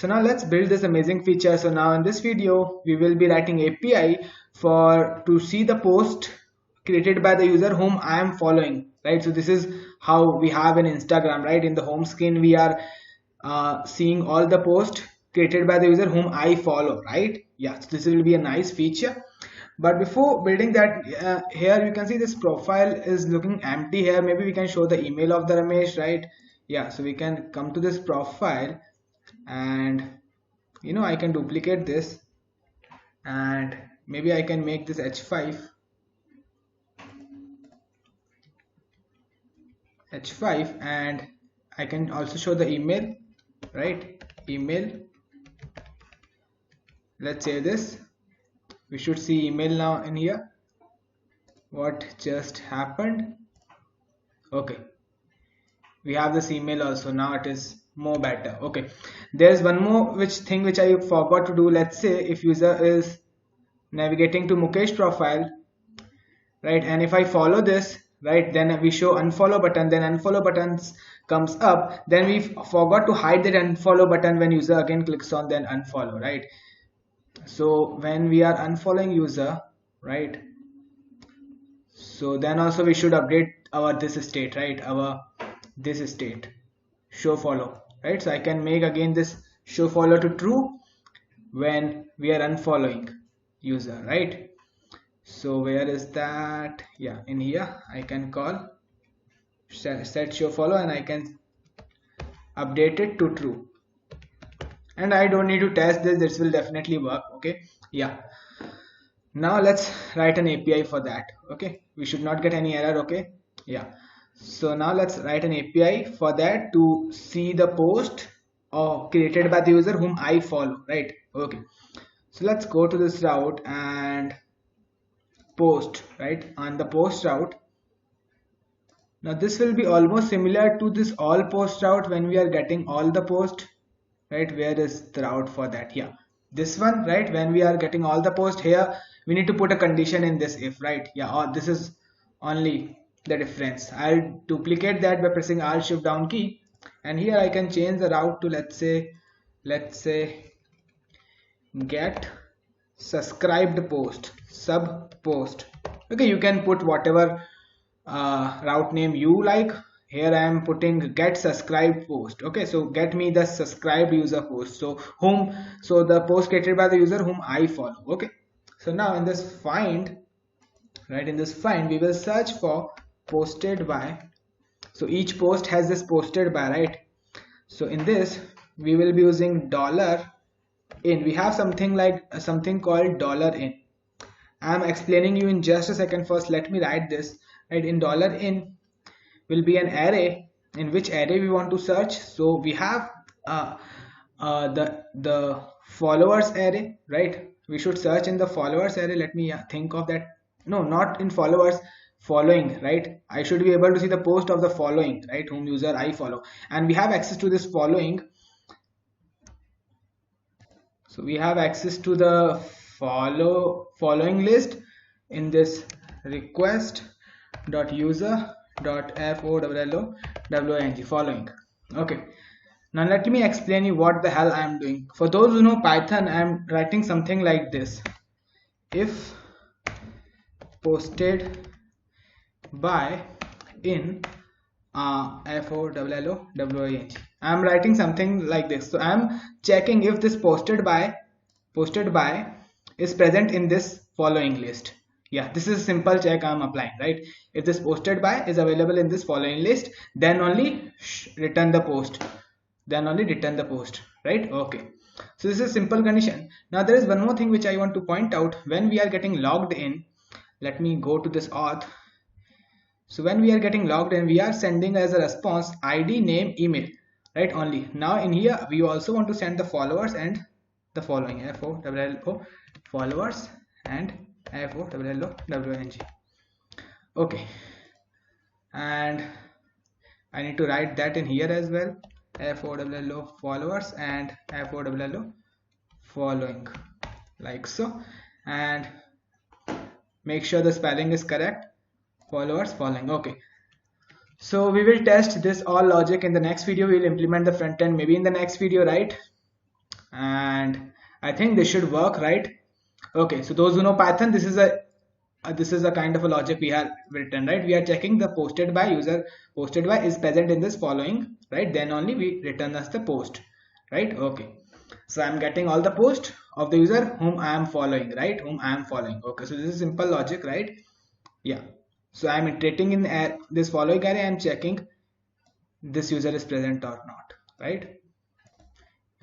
So now let's build this amazing feature. So now in this video, we will be writing API to see the post created by the user whom I am following, right? So this is how we have in Instagram, right? In the home screen, we are seeing all the posts created by the user whom I follow, right? Yeah, so this will be a nice feature. But before building that, here you can see this profile is looking empty here. Maybe we can show the email of the Ramesh, right? Yeah, so we can come to this profile, and I can duplicate this, and maybe I can make this h5, and I can also show the email, right? Email, let's save this. We should see email now in here. What just happened? Okay, we have this email also. Now it is more better. Okay, there's one more thing which I forgot to do. Let's say if user is navigating to Mukesh profile, right, and if I follow this, right, then we show unfollow button, then unfollow buttons comes up, then we forgot to hide that unfollow button when user again clicks on then unfollow, right? So when we are unfollowing user, right, so then also we should update our this state, right? Our this state show follow, right? So I can make again this show follow to true when we are unfollowing user, right? So where is that? Yeah, in here I can call set show follow, and I can update it to true, and I don't need to test this will definitely work. Okay, yeah, now let's write an API for that. Okay, we should not get any error. Okay, yeah, so now let's write an API for that to see the post created by the user whom I follow, right? Okay, so let's go to this route and post, right? On the post route, now this will be almost similar to this all post route when we are getting all the post, right? Where is the route for that? Yeah, this one, right? When we are getting all the post here, we need to put a condition in this if, right? Yeah, or this is only the difference. I'll duplicate that by pressing Alt Shift down key, and here I can change the route to let's say get subscribed post, sub post. Okay, you can put whatever route name you like. Here I am putting get subscribed post. Okay, so get me the subscribed user post, so the post created by the user whom I follow. Okay, so now in this find, right, in this find we will search for posted by. So each post has this posted by, right? So in this we will be using dollar in. We have something called dollar in. I'm explaining you in just a second. First let me write this, right? In dollar in will be an array, in which array we want to search. So we have the followers array, right? We should search in the followers array. Let me think of that. No, not in followers, following, right? I should be able to see the post of the following, right, whom user I follow, and we have access to this following. So we have access to the following list in this request dot user dot follow following. Okay, now let me explain you what the hell I am doing. For those who know Python, I am writing something like this: if posted by in follow. I am writing something like this. So I am checking if this posted by is present in this following list. Yeah, this is a simple check I am applying, right? If this posted by is available in this following list, then only return the post. Right? Okay. So this is a simple condition. Now there is one more thing which I want to point out. When we are getting logged in, let me go to this auth. So when we are getting logged in, we are sending as a response ID, name, email, right? Only. Now in here we also want to send the followers and the following, follow followers and follow. Okay, and I need to write that in here as well, follow followers and follow following, like so, and make sure the spelling is correct. Followers following. Okay, so we will test this all logic in the next video. We will implement the front end maybe in the next video, right? and I think this should work, right? Okay, so those who know Python, this is a kind of a logic we have written, right? We are checking the posted by user posted by is present in this following, right? Then only we return us the post, right? Okay, so I'm getting all the post of the user whom I am following, right? Whom I am following. Okay, so this is simple logic, right? Yeah. So I'm iterating in this following array. I'm checking this user is present or not, right?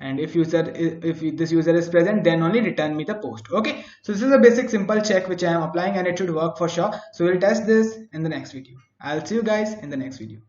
And if this user is present, then only return me the post. Okay, so this is a basic simple check which I am applying, and it should work for sure. So we'll test this in the next video. I'll see you guys in the next video.